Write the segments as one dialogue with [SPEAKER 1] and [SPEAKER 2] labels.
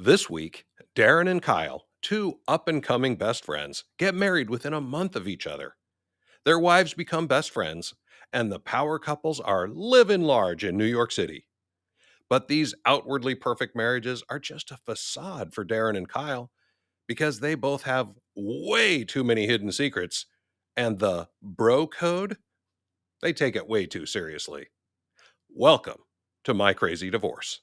[SPEAKER 1] This week, Darren and Kyle, two up and coming best friends, get married within a month of each other. Their wives become best friends, and the power couples are living large in New York City. But these outwardly perfect marriages are just a facade for Darren and Kyle because they both have way too many hidden secrets, and the bro code, they take it way too seriously. Welcome to My Crazy Divorce.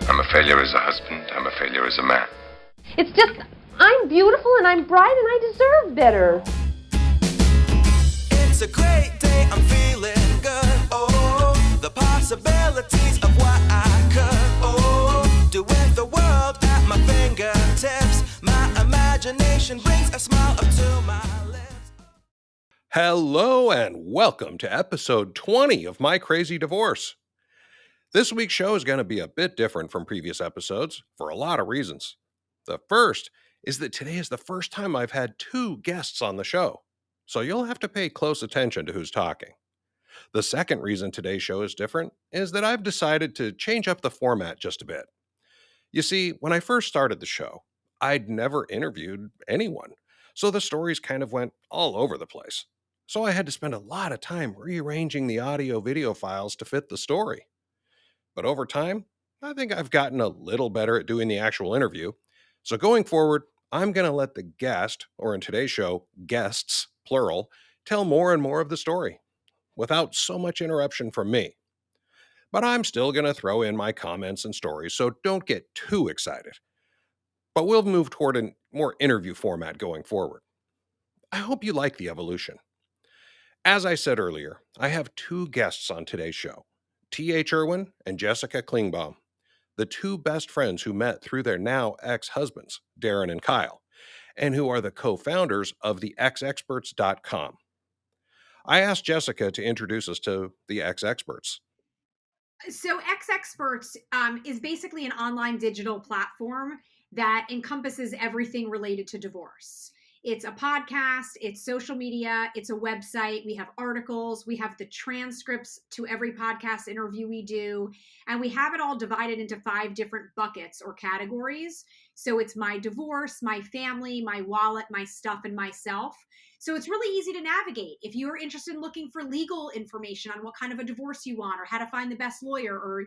[SPEAKER 2] I'm a failure as a husband. I'm a failure as a man.
[SPEAKER 3] It's just, I'm beautiful and I'm bright and I deserve better.
[SPEAKER 4] It's a great day, I'm feeling good. Oh, the possibilities of what I could. Oh, do with the world at my fingertips. My imagination brings a smile up to my lips.
[SPEAKER 1] Hello and welcome to episode 20 of My Crazy Divorce. This week's show is going to be a bit different from previous episodes for a lot of reasons. The first is that today is the first time I've had two guests on the show, so you'll have to pay close attention to who's talking. The second reason today's show is different is that I've decided to change up the format just a bit. You see, when I first started the show, I'd never interviewed anyone, so the stories kind of went all over the place. So I had to spend a lot of time rearranging the audio-video files to fit the story. But over time, I think I've gotten a little better at doing the actual interview. So going forward, I'm going to let the guest, or in today's show, guests, plural, tell more and more of the story without so much interruption from me. But I'm still going to throw in my comments and stories, so don't get too excited. But we'll move toward a more interview format going forward. I hope you like the evolution. As I said earlier, I have two guests on today's show, T.H. Irwin and Jessica Klingbaum, the two best friends who met through their now ex-husbands, Darren and Kyle, and who are the co-founders of the XExperts.com. I asked Jessica to introduce us to the XExperts.
[SPEAKER 5] So XExperts is basically an online digital platform that encompasses everything related to divorce. It's a podcast, it's social media, it's a website. We have articles, we have the transcripts to every podcast interview we do, and we have it all divided into 5 different buckets or categories. So it's my divorce, my family, my wallet, my stuff, and myself. So it's really easy to navigate. If you're interested in looking for legal information on what kind of a divorce you want or how to find the best lawyer or,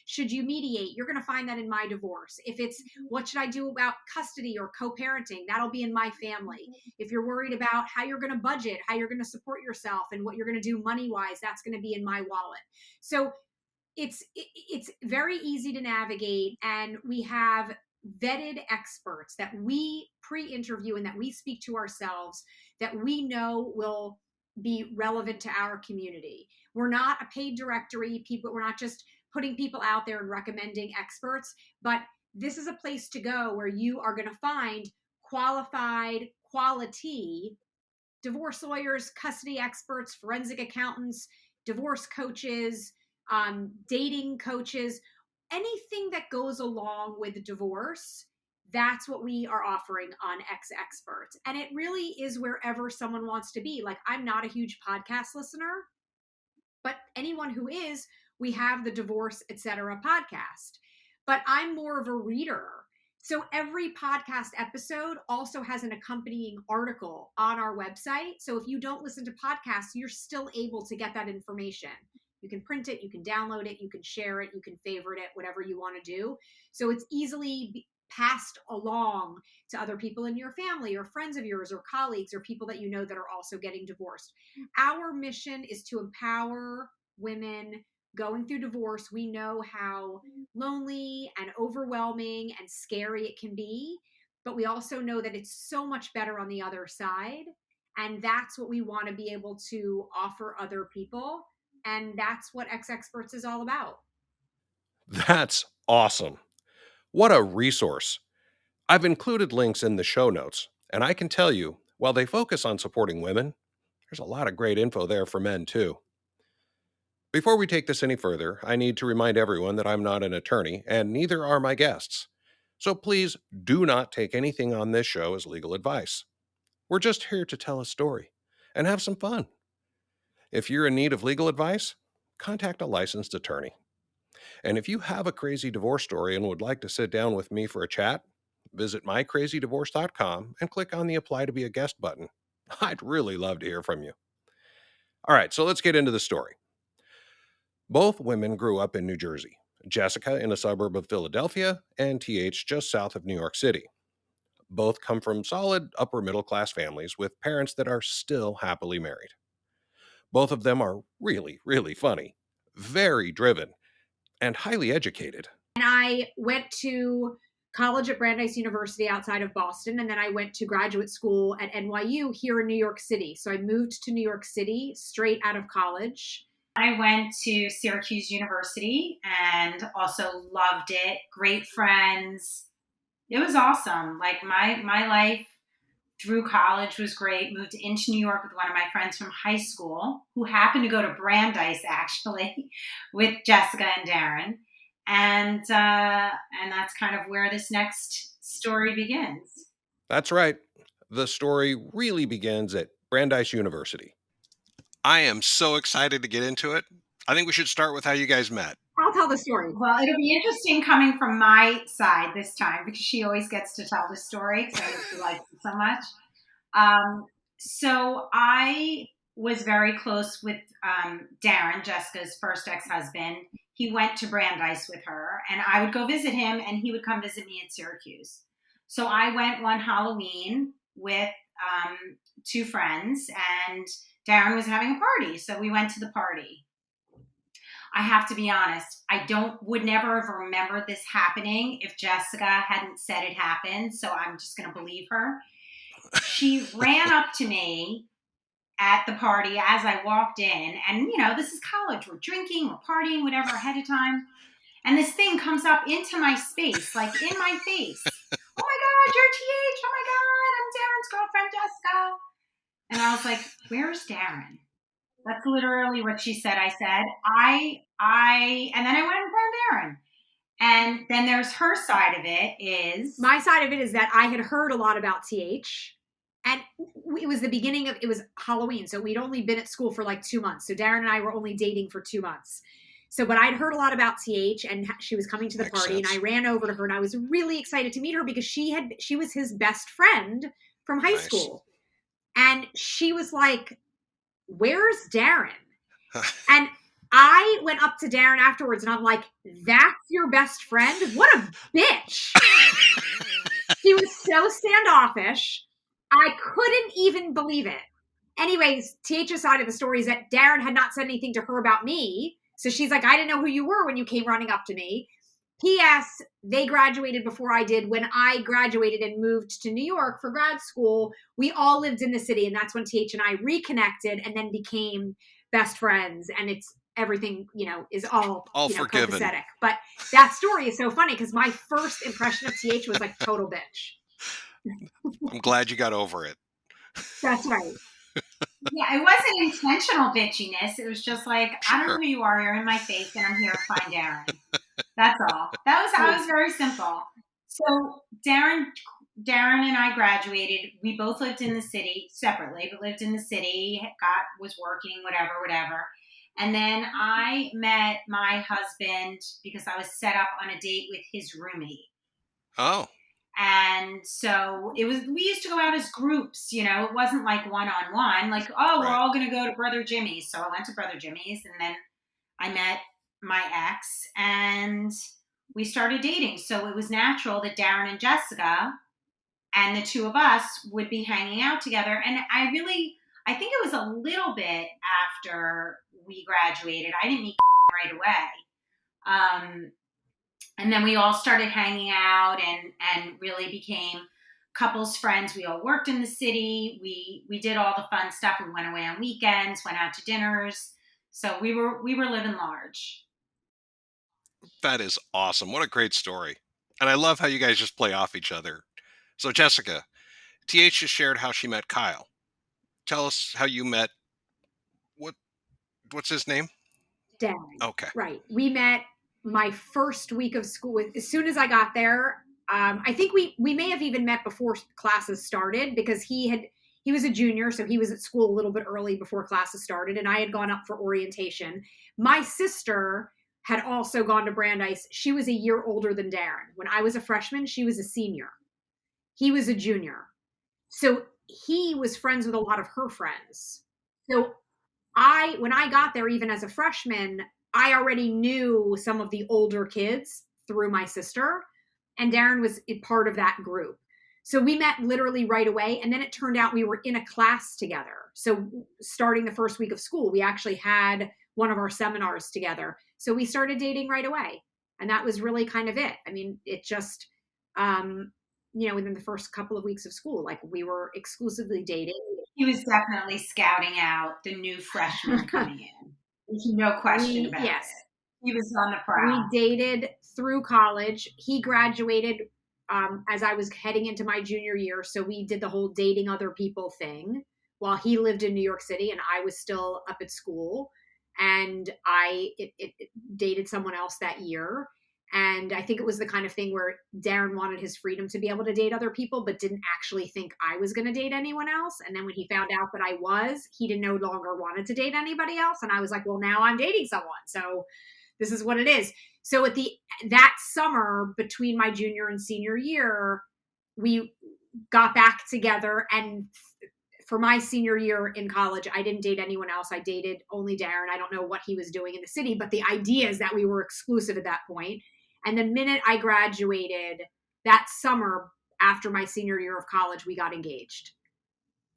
[SPEAKER 5] should you mediate, you're going to find that in My Divorce. If it's what should I do about custody or co-parenting, that'll be in My Family. If you're worried about how you're going to budget, how you're going to support yourself and what you're going to do money-wise, that's going to be in My Wallet. So it's very easy to navigate, and we have vetted experts that we pre-interview and that we speak to ourselves that we know will be relevant to our community. We're not a paid directory. We're not just putting people out there and recommending experts, but this is a place to go where you are going to find qualified, quality divorce lawyers, custody experts, forensic accountants, divorce coaches, dating coaches, anything that goes along with divorce. That's what we are offering on XExperts. And it really is wherever someone wants to be. Like, I'm not a huge podcast listener, but anyone who is, we have the Divorce, Etc. podcast. But I'm more of a reader. So every podcast episode also has an accompanying article on our website. So if you don't listen to podcasts, you're still able to get that information. You can print it, you can download it, you can share it, you can favorite it, whatever you want to do. So it's easily passed along to other people in your family or friends of yours or colleagues or people that you know that are also getting divorced. Our mission is to empower women going through divorce. We know how lonely and overwhelming and scary it can be, but we also know that it's so much better on the other side. And that's what we want to be able to offer other people. And that's what XExperts is all about.
[SPEAKER 1] That's awesome. What a resource. I've included links in the show notes, and I can tell you, while they focus on supporting women, there's a lot of great info there for men too. Before we take this any further, I need to remind everyone that I'm not an attorney, and neither are my guests. So please do not take anything on this show as legal advice. We're just here to tell a story and have some fun. If you're in need of legal advice, contact a licensed attorney. And if you have a crazy divorce story and would like to sit down with me for a chat, visit mycrazydivorce.com and click on the Apply to be a Guest button. I'd really love to hear from you. All right, so let's get into the story. Both women grew up in New Jersey, Jessica in a suburb of Philadelphia and TH just south of New York City. Both come from solid upper middle class families with parents that are still happily married. Both of them are really, really funny, very driven, and highly educated.
[SPEAKER 5] And I went to college at Brandeis University outside of Boston, and then I went to graduate school at NYU here in New York City. So I moved to New York City straight out of college.
[SPEAKER 6] I went to Syracuse University and also loved it. Great friends. It was awesome. Like my life through college was great. Moved into New York with one of my friends from high school who happened to go to Brandeis actually with Jessica and Darren. And that's kind of where this next story begins.
[SPEAKER 1] That's right. The story really begins at Brandeis University. I am so excited to get into it. I think we should start with how you guys met.
[SPEAKER 5] I'll tell the story.
[SPEAKER 6] Well, it'll be interesting coming from my side this time because she always gets to tell the story because I know she likes it so much. So I was very close with Darren, Jessica's first ex-husband. He went to Brandeis with her, and I would go visit him, and he would come visit me at Syracuse. So I went one Halloween with two friends, and Darren was having a party, so we went to the party. I have to be honest, would never have remembered this happening if Jessica hadn't said it happened, so I'm just going to believe her. She ran up to me at the party as I walked in, and this is college. We're drinking, we're partying, whatever, ahead of time. And this thing comes up into my space, like in my face. Oh my God, you're TH. Oh my God, I'm Darren's girlfriend, Jessica. And I was like, where's Darren? That's literally what she said. I said, and then I went and found Darren. And then there's her side of it is.
[SPEAKER 5] My side of it is that I had heard a lot about TH. And it was the beginning of, it was Halloween. So we'd only been at school for like 2 months. So Darren and I were only dating for 2 months. So, but I'd heard a lot about TH and she was coming to the party and I ran over to her and I was really excited to meet her because she was his best friend from high school. And she was like, where's Darren? And I went up to Darren afterwards and I'm like, that's your best friend? What a bitch. She was so standoffish. I couldn't even believe it. Anyways, TH's side of the story is that Darren had not said anything to her about me. So she's like, I didn't know who you were when you came running up to me. P.S. They graduated before I did. When I graduated and moved to New York for grad school, we all lived in the city. And that's when TH and I reconnected and then became best friends. And it's everything, is all
[SPEAKER 1] forgiven.
[SPEAKER 5] Copacetic. But that story is so funny because my first impression of TH was like total bitch.
[SPEAKER 1] I'm glad you got over it.
[SPEAKER 5] That's right.
[SPEAKER 6] Yeah, it wasn't intentional bitchiness. It was just like,
[SPEAKER 1] Sure.
[SPEAKER 6] I don't know who you are. You're in my face, and I'm here to find Darren. That's all. I was very simple. So Darren and I graduated. We both lived in the city separately, but lived in the city. Was working, whatever. And then I met my husband because I was set up on a date with his roommate.
[SPEAKER 1] Oh.
[SPEAKER 6] And so we used to go out as groups, it wasn't like one-on-one, like, we're all going to go to Brother Jimmy's. So I went to Brother Jimmy's and then I met my ex and we started dating. So it was natural that Darren and Jessica and the two of us would be hanging out together. And I think it was a little bit after we graduated. I didn't meet right away. And then we all started hanging out and really became couples friends. We all worked in the city. We did all the fun stuff. We went away on weekends, went out to dinners. So we were living large.
[SPEAKER 1] That is awesome. What a great story. And I love how you guys just play off each other. So Jessica, TH just shared how she met Kyle. Tell us how you met. What's his name?
[SPEAKER 5] Darren.
[SPEAKER 1] Okay.
[SPEAKER 5] Right. We met my first week of school. As soon as I got there, I think we may have even met before classes started because he He was a junior, so he was at school a little bit early before classes started, and I had gone up for orientation. My sister had also gone to Brandeis. She was a year older than Darren. When I was a freshman, she was a senior. He was a junior. So he was friends with a lot of her friends. So when I got there, even as a freshman, I already knew some of the older kids through my sister, and Darren was a part of that group. So we met literally right away. And then it turned out we were in a class together. So starting the first week of school, we actually had one of our seminars together. So we started dating right away. And that was really kind of it. I mean, it just, within the first couple of weeks of school, like we were exclusively dating.
[SPEAKER 6] He was definitely scouting out the new freshmen coming in. There's no question about it. He was on the prowl.
[SPEAKER 5] We dated through college. He graduated as I was heading into my junior year. So we did the whole dating other people thing while he lived in New York City and I was still up at school. And I dated someone else that year. And I think it was the kind of thing where Darren wanted his freedom to be able to date other people, but didn't actually think I was going to date anyone else. And then when he found out that I was, he no longer wanted to date anybody else. And I was like, well, now I'm dating someone. So this is what it is. So that summer between my junior and senior year, we got back together. And for my senior year in college, I didn't date anyone else. I dated only Darren. I don't know what he was doing in the city, but the idea is that we were exclusive at that point. And the minute I graduated that summer after my senior year of college, we got engaged.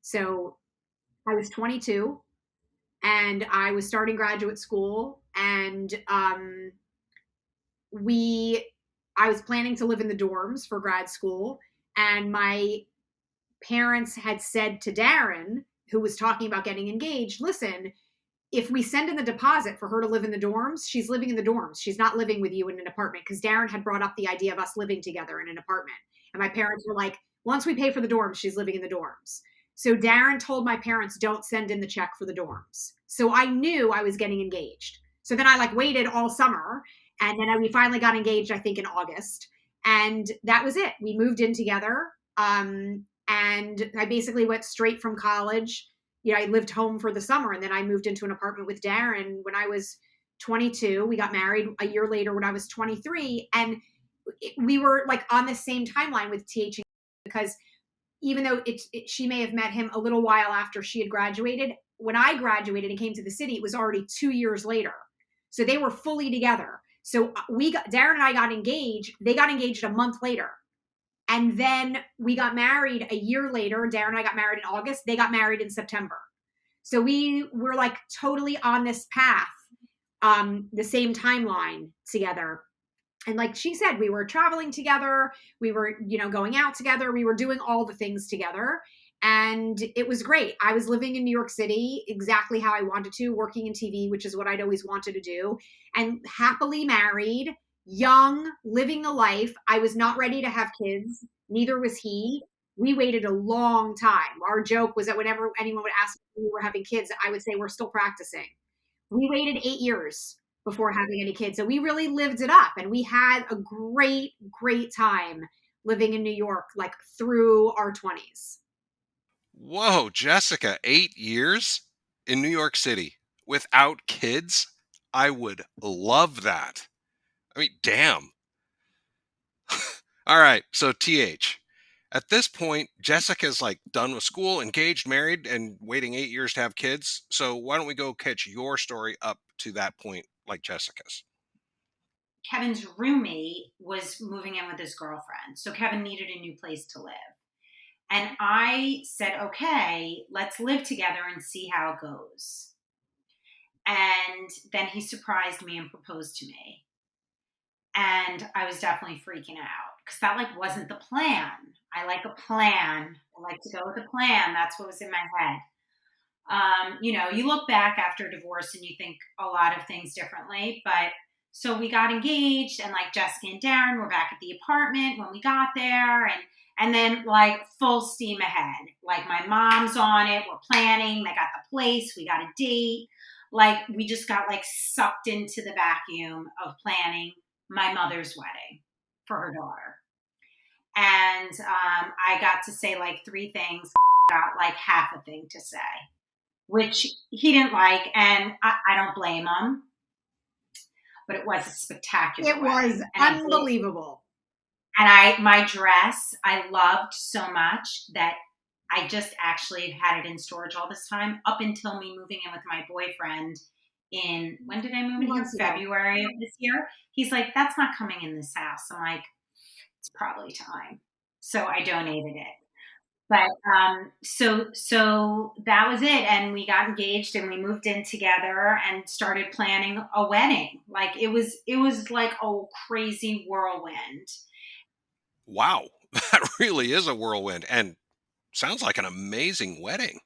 [SPEAKER 5] So I was 22 and I was starting graduate school, and I was planning to live in the dorms for grad school. And my parents had said to Darren, who was talking about getting engaged, listen, if we send in the deposit for her to live in the dorms, she's living in the dorms. She's not living with you in an apartment, because Darren had brought up the idea of us living together in an apartment. And my parents were like, once we pay for the dorms, she's living in the dorms. So Darren told my parents, don't send in the check for the dorms. So I knew I was getting engaged. So then I waited all summer, and then we finally got engaged, I think in August. And that was it. We moved in together. And I basically went straight from college. I lived home for the summer, and then I moved into an apartment with Darren when I was 22. We got married a year later when I was 23. And we were on the same timeline with TH, because even though she may have met him a little while after she had graduated, when I graduated and came to the city, it was already 2 years later. So they were fully together. So Darren and I got engaged. They got engaged a month later. And then we got married a year later. Darren and I got married in August. They got married in September. So we were totally on this path, the same timeline together. And like she said, we were traveling together. We were, going out together. We were doing all the things together. And it was great. I was living in New York City exactly how I wanted to, working in TV, which is what I'd always wanted to do, and happily married, young, living the life. I was not ready to have kids. Neither was he. We waited a long time. Our joke was that whenever anyone would ask if we were having kids, I would say we're still practicing. We waited 8 years before having any kids. So we really lived it up, and we had a great, great time living in New York, through our 20s.
[SPEAKER 1] Whoa, Jessica, 8 years in New York City without kids? I would love that. I mean, damn. All right, so TH. At this point, Jessica's done with school, engaged, married, and waiting 8 years to have kids. So why don't we go catch your story up to that point like Jessica's?
[SPEAKER 6] Kevin's roommate was moving in with his girlfriend. So Kevin needed a new place to live. And I said, okay, let's live together and see how it goes. And then he surprised me and proposed to me. And I was definitely freaking out because that wasn't the plan. I like a plan. I like to go with a plan. That's what was in my head. You look back after divorce and you think a lot of things differently. But so we got engaged, and Jessica and Darren were back at the apartment when we got there, and then full steam ahead. My mom's on it. We're planning. They got the place. We got a date. We just got sucked into the vacuum of planning my mother's wedding for her daughter. And I got to say 3 things. got like half a thing to say, which he didn't like, and I don't blame him. But it was a spectacular
[SPEAKER 5] It was
[SPEAKER 6] wedding.
[SPEAKER 5] unbelievable.
[SPEAKER 6] And my dress, I loved so much that I just actually had it in storage all this time up until me moving in with my boyfriend when did I move in here? February of this year. He's like, that's not coming in this house. I'm like, it's probably time. So I donated it. But so that was it, and we got engaged and we moved in together and started planning a wedding. Like it was like a crazy whirlwind.
[SPEAKER 1] Wow, that really is a whirlwind, and sounds like an amazing wedding.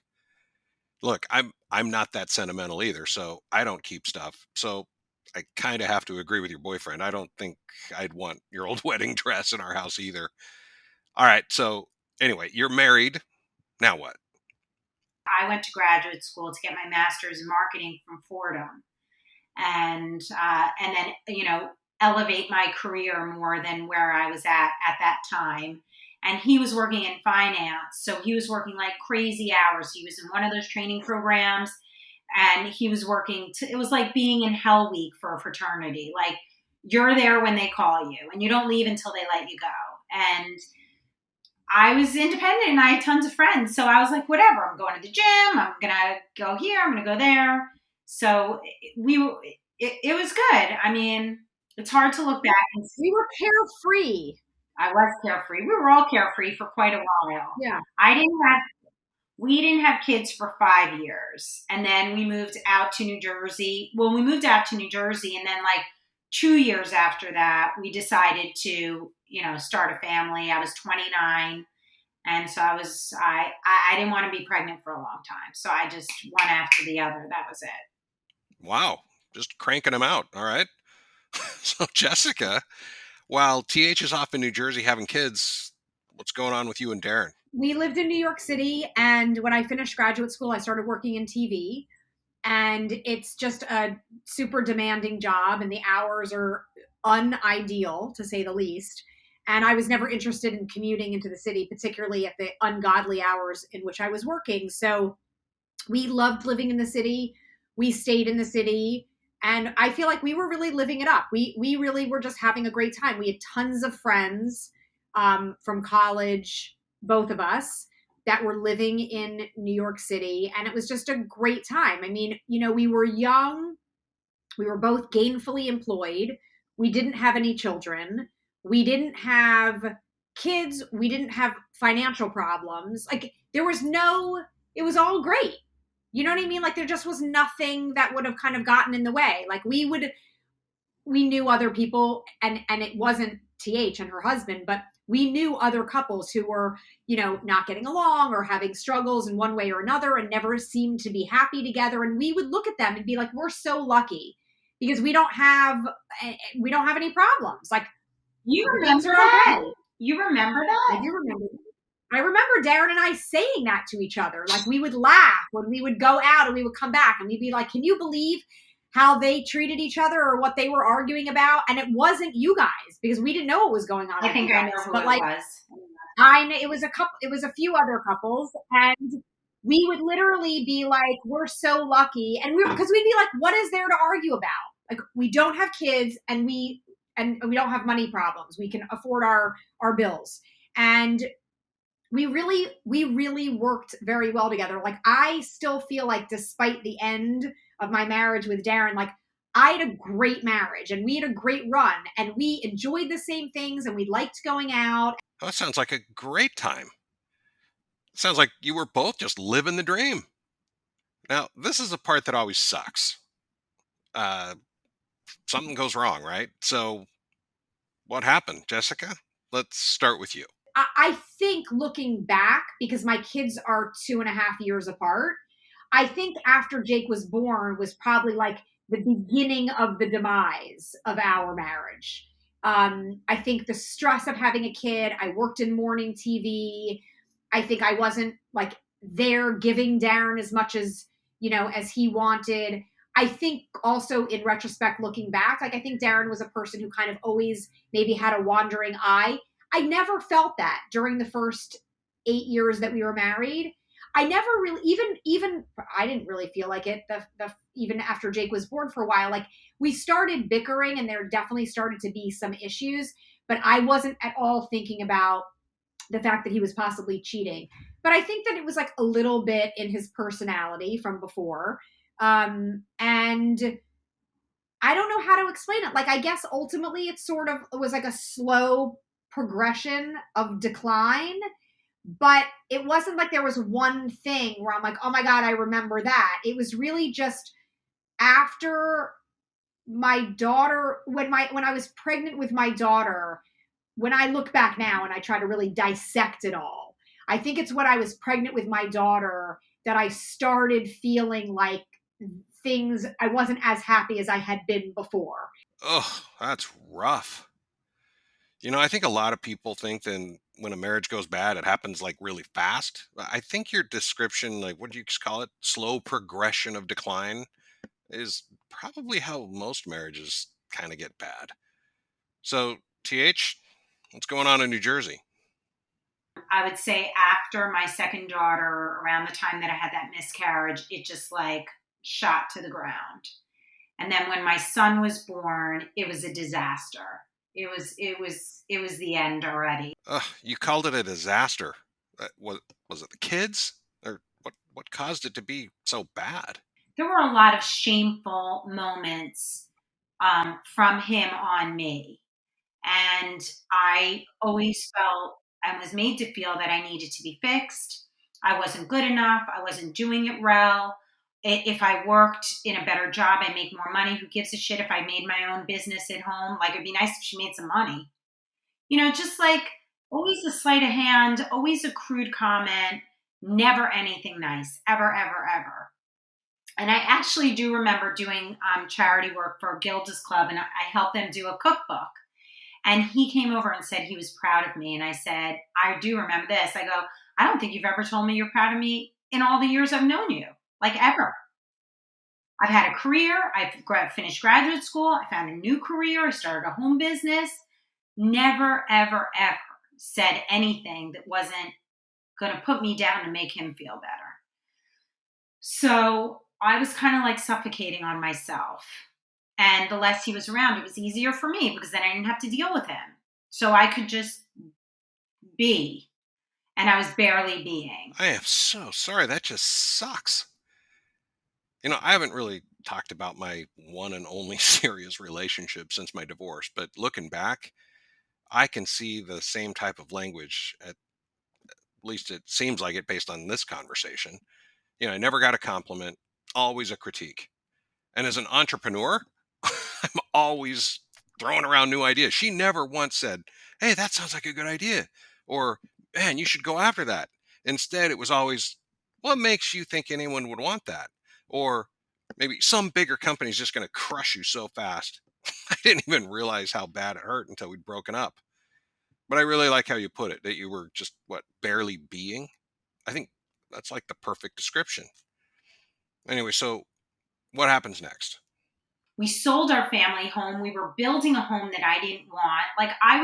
[SPEAKER 1] Look, I'm not that sentimental either, so I don't keep stuff. So I kind of have to agree with your boyfriend. I don't think I'd want your old wedding dress in our house either. All right, so anyway, you're married. Now what?
[SPEAKER 6] I went to graduate school to get my master's in marketing from Fordham, and then elevate my career more than where I was at that time. And he was working in finance, so he was working like crazy hours. He was in one of those training programs, and he was working. It was like being in Hell Week for a fraternity. Like you're there when they call you, and you don't leave until they let you go. And I was independent and I had tons of friends. So I was like, whatever, I'm going to the gym. I'm going to go here. I'm going to go there. So it was good. I mean, it's hard to look back and see.
[SPEAKER 5] We were carefree.
[SPEAKER 6] I was carefree. We were all carefree for quite a while.
[SPEAKER 5] Yeah.
[SPEAKER 6] We didn't have kids for 5 years. And then we moved out to New Jersey. Well, we moved out to New Jersey, and then like 2 years after that, we decided to, start a family. I was 29. And so I didn't want to be pregnant for a long time. So I just one after the other. That was it.
[SPEAKER 1] Wow, just cranking them out. All right. So Jessica, while TH is off in New Jersey having kids, what's going on with you and Darren?
[SPEAKER 5] We lived in New York City, and when I finished graduate school, I started working in TV. And it's just a super demanding job, and the hours are unideal, to say the least. And I was never interested in commuting into the city, particularly at the ungodly hours in which I was working. So we loved living in the city. We stayed in the city. And I feel like we were really living it up. We really were just having a great time. We had tons of friends from college, both of us, that were living in New York City. And it was just a great time. I mean, we were young. We were both gainfully employed. We didn't have any children. We didn't have kids. We didn't have financial problems. Like it was all great. You know what I mean? Like there just was nothing that would have kind of gotten in the way. Like we knew other people, and it wasn't TH and her husband, but we knew other couples who were, not getting along or having struggles in one way or another and never seemed to be happy together. And we would look at them and be like, we're so lucky because we don't have any problems. Like,
[SPEAKER 6] you remember that? Okay. You remember that?
[SPEAKER 5] I do remember that. I remember Darren and I saying that to each other. Like we would laugh when we would go out and we would come back and we'd be like, can you believe how they treated each other or what they were arguing about? And it wasn't you guys because we didn't know what was going on.
[SPEAKER 6] I think I know who it was.
[SPEAKER 5] I know it was a few other couples, and we would literally be like, we're so lucky. And because we'd be like, what is there to argue about? Like we don't have kids and we don't have money problems. We can afford our bills. And we really worked very well together. Like I still feel like despite the end of my marriage with Darren, like I had a great marriage and we had a great run and we enjoyed the same things and we liked going out.
[SPEAKER 1] Oh, that sounds like a great time. Sounds like you were both just living the dream. Now, this is the part that always sucks. Something goes wrong, right? So what happened, Jessica? Let's start with you.
[SPEAKER 5] I think looking back, because my kids are 2.5 years apart, I think after Jake was born was probably like the beginning of the demise of our marriage. I think the stress of having a kid, I worked in morning TV. I think I wasn't like there giving Darren as much as, as he wanted. I think also in retrospect, looking back, like I think Darren was a person who kind of always maybe had a wandering eye. I never felt that during the first 8 years that we were married. I never really even I didn't really feel like it. Even after Jake was born for a while, like we started bickering, and there definitely started to be some issues. But I wasn't at all thinking about the fact that he was possibly cheating. But I think that it was like a little bit in his personality from before. And I don't know how to explain it. Like, I guess ultimately it was like a slow progression of decline, but it wasn't like there was one thing where I'm like, oh my God, I remember that. It was really just after my daughter, when I was pregnant with my daughter, when I look back now and I try to really dissect it all, I think it's when I was pregnant with my daughter that I started feeling like I wasn't as happy as I had been before.
[SPEAKER 1] Oh, that's rough. I think a lot of people think then when a marriage goes bad, it happens like really fast. I think your description, like what do you call it? Slow progression of decline is probably how most marriages kind of get bad. So, TH, what's going on in New Jersey?
[SPEAKER 6] I would say after my second daughter, around the time that I had that miscarriage, it just like shot to the ground. And then when my son was born, it was a disaster. It was the end already.
[SPEAKER 1] You called it a disaster. Was it the kids, or what caused it to be so bad?
[SPEAKER 6] There were a lot of shameful moments from him on me. And I always felt I was made to feel that I needed to be fixed. I wasn't good enough. I wasn't doing it well. If I worked in a better job, I make more money. Who gives a shit if I made my own business at home? Like, it'd be nice if she made some money. Just like always a sleight of hand, always a crude comment, never anything nice, ever, ever, ever. And I actually do remember doing charity work for Gilda's Club, and I helped them do a cookbook. And he came over and said he was proud of me. And I said, I do remember this. I go, I don't think you've ever told me you're proud of me in all the years I've known you, like ever. I've had a career. I've finished graduate school. I found a new career. I started a home business. Never, ever, ever said anything that wasn't going to put me down to make him feel better. So I was kind of like suffocating on myself. And the less he was around, it was easier for me because then I didn't have to deal with him. So I could just be. And I was barely being.
[SPEAKER 1] I am so sorry. That just sucks. I haven't really talked about my one and only serious relationship since my divorce, but looking back, I can see the same type of language, at least it seems like it based on this conversation. I never got a compliment, always a critique. And as an entrepreneur, I'm always throwing around new ideas. She never once said, hey, that sounds like a good idea. Or, man, you should go after that. Instead, it was always, what makes you think anyone would want that? Or maybe some bigger company is just going to crush you so fast. I didn't even realize how bad it hurt until we'd broken up. But I really like how you put it, that you were just, barely being. I think that's like the perfect description. Anyway, so what happens next?
[SPEAKER 6] We sold our family home. We were building a home that I didn't want. Like I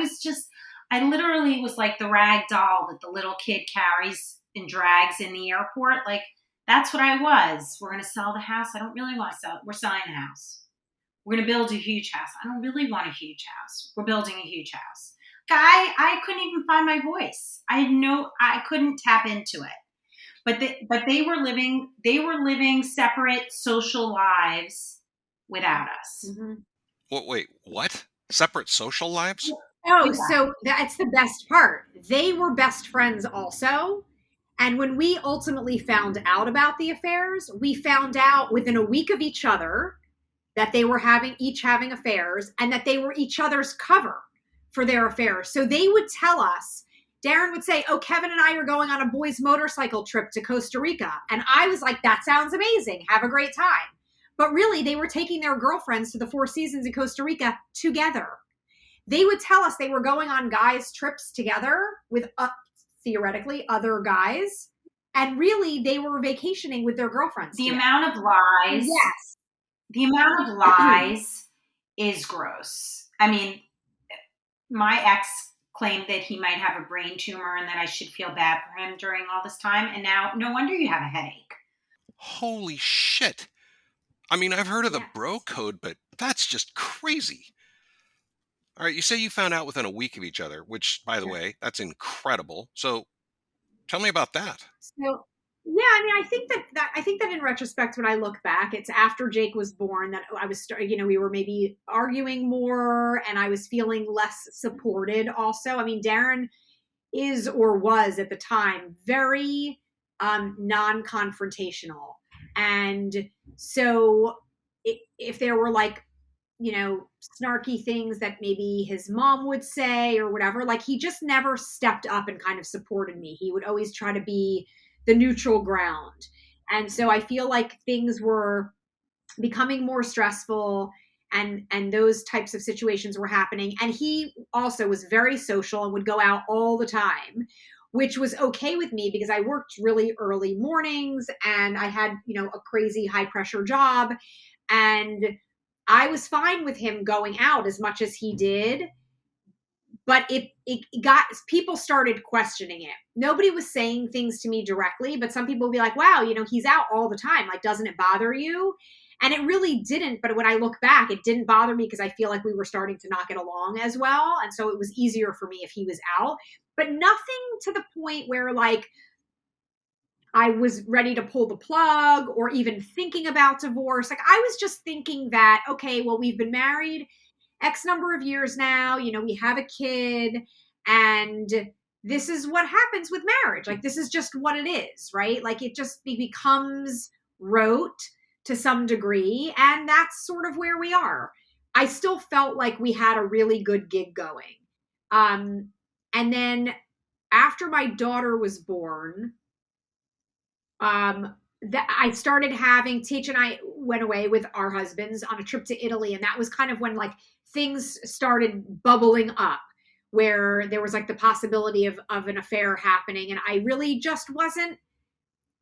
[SPEAKER 6] literally was like the rag doll that the little kid carries and drags in the airport. Like, that's what I was. We're going to sell the house. I don't really want to sell it. We're selling the house. We're going to build a huge house. I don't really want a huge house. We're building a huge house. I couldn't even find my voice. I couldn't tap into it. But they were living separate social lives without us.
[SPEAKER 5] Mm-hmm.
[SPEAKER 1] Wait, what? Separate social lives?
[SPEAKER 5] Oh, so that's the best part. They were best friends also. And when we ultimately found out about the affairs, we found out within a week of each other that they were each having affairs, and that they were each other's cover for their affairs. So they would tell us, Darren would say, oh, Kevin and I are going on a boys' motorcycle trip to Costa Rica. And I was like, that sounds amazing. Have a great time. But really, they were taking their girlfriends to the Four Seasons in Costa Rica together. They would tell us they were going on guys' trips together with, theoretically, other guys. And really, they were vacationing with their girlfriends.
[SPEAKER 6] The amount of lies.
[SPEAKER 5] Yes.
[SPEAKER 6] The amount of lies is gross. I mean, my ex claimed that he might have a brain tumor and that I should feel bad for him during all this time. And now, no wonder you have a headache.
[SPEAKER 1] Holy shit. I mean, I've heard of the
[SPEAKER 5] Yes.
[SPEAKER 1] bro code, but that's just crazy. All right, you say you found out within a week of each other, which, by the way, that's incredible. So tell me about that.
[SPEAKER 5] So yeah, I mean, I think that in retrospect, when I look back, it's after Jake was born that I was, we were maybe arguing more, and I was feeling less supported. Also, I mean, Darren is or was at the time very non-confrontational, and so if there were like snarky things that maybe his mom would say or whatever, like he just never stepped up and kind of supported me. He would always try to be the neutral ground. And so I feel like things were becoming more stressful, and those types of situations were happening. And he also was very social and would go out all the time, which was okay with me because I worked really early mornings and I had, a crazy high pressure job. And I was fine with him going out as much as he did, but it got, people started questioning it. Nobody was saying things to me directly, but some people would be like, wow, he's out all the time. Like, doesn't it bother you? And it really didn't. But when I look back, it didn't bother me because I feel like we were starting to not get along as well. And so it was easier for me if he was out, but nothing to the point where like I was ready to pull the plug or even thinking about divorce. Like I was just thinking that, okay, well, we've been married X number of years now, we have a kid, and this is what happens with marriage. Like this is just what it is, right? Like it just becomes rote to some degree, and that's sort of where we are. I still felt like we had a really good gig going. And then after my daughter was born, that I started having, Teach and I went away with our husbands on a trip to Italy. And that was kind of when like things started bubbling up, where there was like the possibility of an affair happening. And I really just wasn't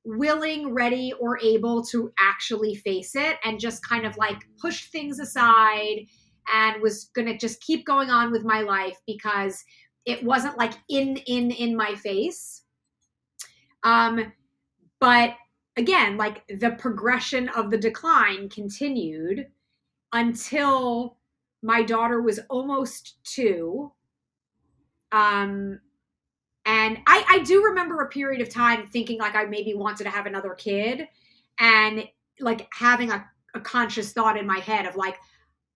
[SPEAKER 5] willing, ready, or able to actually face it, and just kind of like pushed things aside and was going to just keep going on with my life because it wasn't like in my face. But again, like the progression of the decline continued until my daughter was almost 2. And I do remember a period of time thinking like I maybe wanted to have another kid, and like having a conscious thought in my head of like,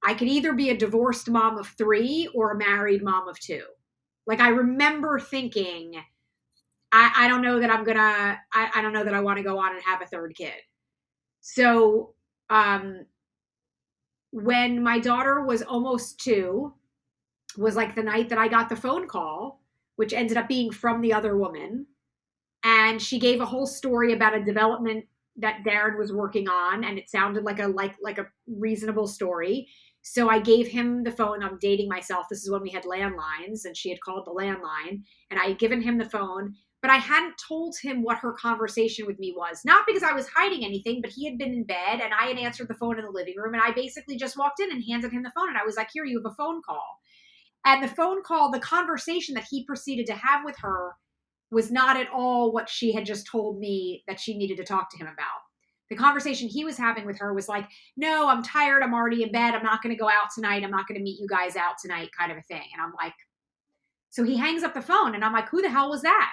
[SPEAKER 5] I could either be a divorced mom of 3 or a married mom of 2. Like I remember thinking, I don't know that I don't know that I want to go on and have a 3rd kid. So, when my daughter was almost 2 was like the night that I got the phone call, which ended up being from the other woman. And she gave a whole story about a development that Darren was working on. And it sounded like a reasonable story. So I gave him the phone. I'm dating myself. This is when we had landlines, and she had called the landline, and I had given him the phone. But I hadn't told him what her conversation with me was. Not because I was hiding anything, but he had been in bed and I had answered the phone in the living room, and I basically just walked in and handed him the phone, and I was like, here, you have a phone call. And the phone call, the conversation that he proceeded to have with her was not at all what she had just told me that she needed to talk to him about. The conversation he was having with her was like, no, I'm tired. I'm already in bed. I'm not going to go out tonight. I'm not going to meet you guys out tonight, kind of a thing. And I'm like, so he hangs up the phone, and I'm like, who the hell was that?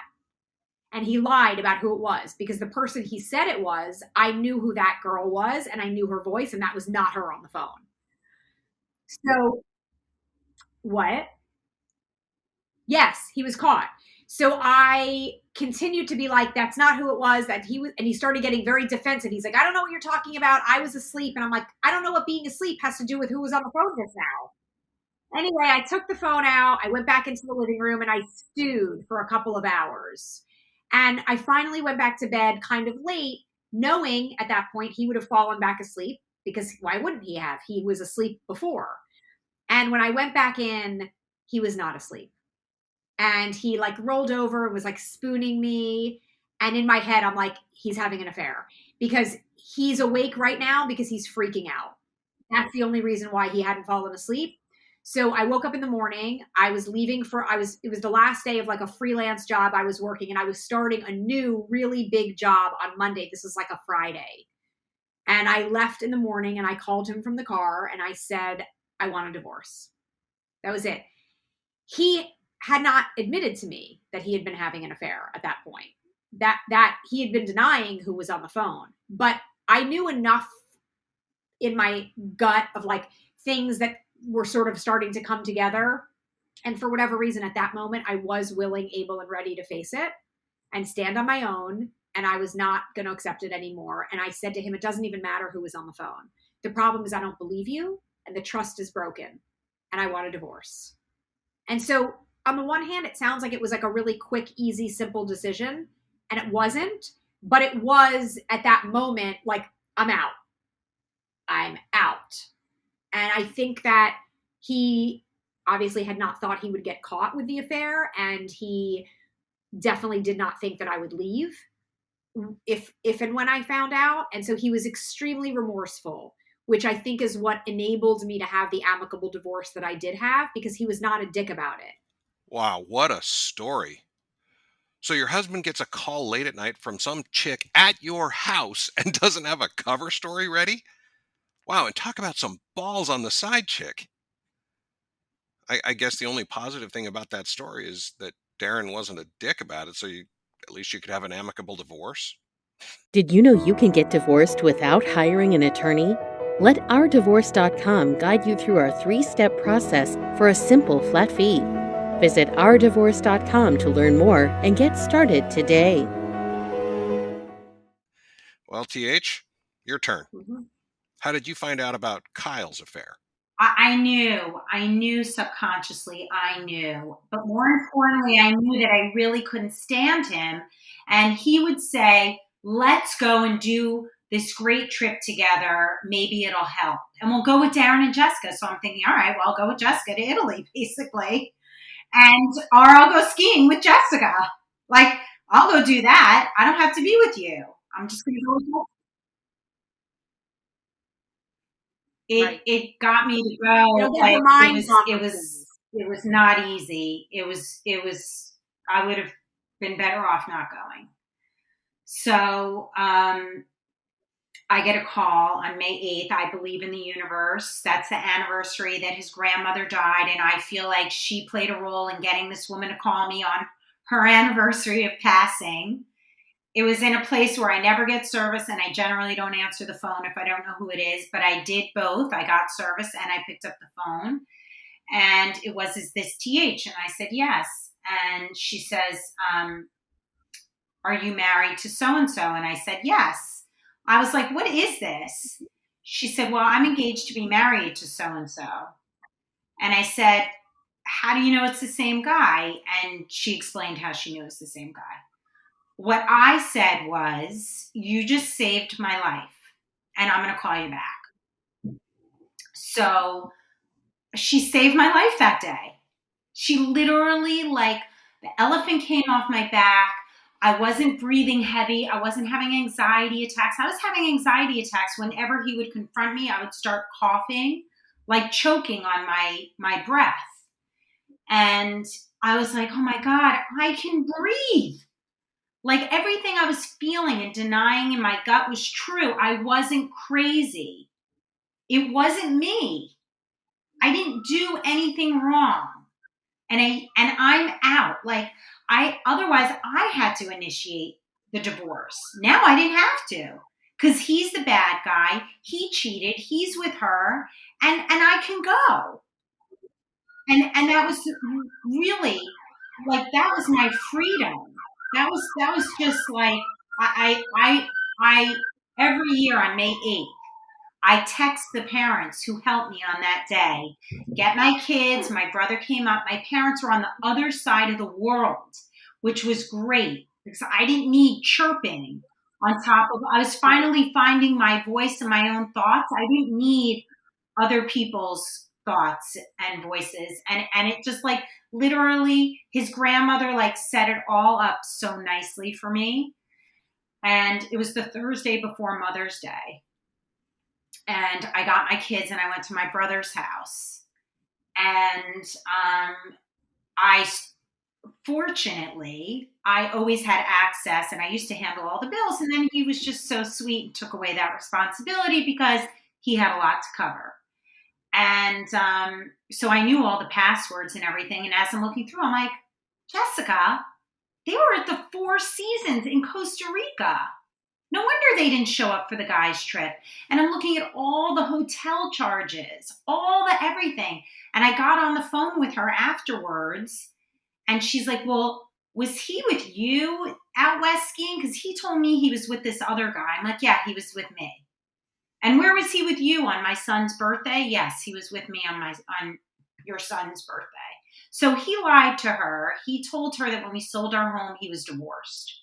[SPEAKER 5] And he lied about who it was, because the person he said it was, I knew who that girl was, and I knew her voice, and that was not her on the phone. So what? Yes, he was caught. So I continued to be like, that's not who it was, that he was. And he started getting very defensive. He's like, I don't know what you're talking about. I was asleep. And I'm like, I don't know what being asleep has to do with who was on the phone just now. Anyway, I took the phone out. I went back into the living room and I stewed for a couple of hours. And I finally went back to bed kind of late, knowing at that point he would have fallen back asleep, because why wouldn't he have? He was asleep before. And when I went back in, he was not asleep. And he like rolled over and was like spooning me. And in my head, I'm like, he's having an affair, because he's awake right now because he's freaking out. That's the only reason why he hadn't fallen asleep. So I woke up in the morning. It was the last day of like a freelance job I was working, and I was starting a new really big job on Monday. This is like a Friday. And I left in the morning and I called him from the car and I said, I want a divorce. That was it. He had not admitted to me that he had been having an affair at that point, that he had been denying who was on the phone. But I knew enough in my gut of like things that were sort of starting to come together. And for whatever reason, at that moment, I was willing, able, and ready to face it and stand on my own. And I was not going to accept it anymore. And I said to him, it doesn't even matter who was on the phone. The problem is I don't believe you, and the trust is broken, and I want a divorce. And so on the one hand, it sounds like it was like a really quick, easy, simple decision. And it wasn't, but it was at that moment, like, I'm out. I'm out. And I think that he obviously had not thought he would get caught with the affair. And he definitely did not think that I would leave if and when I found out. And so he was extremely remorseful, which I think is what enabled me to have the amicable divorce that I did have, because he was not a dick about it.
[SPEAKER 1] Wow, what a story. So your husband gets a call late at night from some chick at your house and doesn't have a cover story ready? Wow, and talk about some balls on the side chick. I guess the only positive thing about that story is that Darren wasn't a dick about it, so at least you could have an amicable divorce.
[SPEAKER 7] Did you know you can get divorced without hiring an attorney? Let ourdivorce.com guide you through our 3-step process for a simple flat fee. Visit ourdivorce.com to learn more and get started today.
[SPEAKER 1] Well, TH, your turn.
[SPEAKER 5] Mm-hmm.
[SPEAKER 1] How did you find out about Kyle's affair?
[SPEAKER 6] I knew subconsciously, I knew. But more importantly, I knew that I really couldn't stand him. And he would say, let's go and do this great trip together. Maybe it'll help. And we'll go with Darren and Jessica. So I'm thinking, all right, well, I'll go with Jessica to Italy, basically. Or I'll go skiing with Jessica. Like, I'll go do that. I don't have to be with you. I'm just going to go with you. It got me to go. Like, it was not easy. It was I would have been better off not going. So I get a call on May 8th. I believe in the universe. That's the anniversary that his grandmother died, and I feel like she played a role in getting this woman to call me on her anniversary of passing. It was in a place where I never get service, and I generally don't answer the phone if I don't know who it is, but I did both. I got service and I picked up the phone, and it was, is this TH? And I said, yes. And she says, are you married to so-and-so? And I said, yes. I was like, what is this? She said, well, I'm engaged to be married to so-and-so. And I said, how do you know it's the same guy? And she explained how she knew it's the same guy. What I said was, you just saved my life, and I'm going to call you back. So she saved my life that day. She literally, like, the elephant came off my back. I wasn't breathing heavy. I wasn't having anxiety attacks. I was having anxiety attacks whenever he would confront me. I would start coughing, like choking on my breath. And I was like, oh my God, I can breathe. Like, everything I was feeling and denying in my gut was true. I wasn't crazy. It wasn't me. I didn't do anything wrong. And I'm out. Like, otherwise I had to initiate the divorce. Now I didn't have to, because he's the bad guy. He cheated. He's with her, and I can go. And that was really, like, that was my freedom. That was just like, I every year on May 8th, I text the parents who helped me on that day, get my kids. My brother came up. My parents were on the other side of the world, which was great because I didn't need chirping on top of, I was finally finding my voice and my own thoughts. I didn't need other people's thoughts and voices. And it just, like, literally, his grandmother, like, set it all up so nicely for me. And it was the Thursday before Mother's Day. And I got my kids and I went to my brother's house. And I fortunately, I always had access and I used to handle all the bills. And then he was just so sweet and took away that responsibility because he had a lot to cover. And so I knew all the passwords and everything. And as I'm looking through, I'm like, Jessica, they were at the Four Seasons in Costa Rica. No wonder they didn't show up for the guys' trip. And I'm looking at all the hotel charges, all the everything. And I got on the phone with her afterwards. And she's like, well, was he with you out west skiing? Because he told me he was with this other guy. I'm like, yeah, he was with me. And where was he with you on my son's birthday? Yes, he was with me on your son's birthday. So he lied to her. He told her that when we sold our home, he was divorced.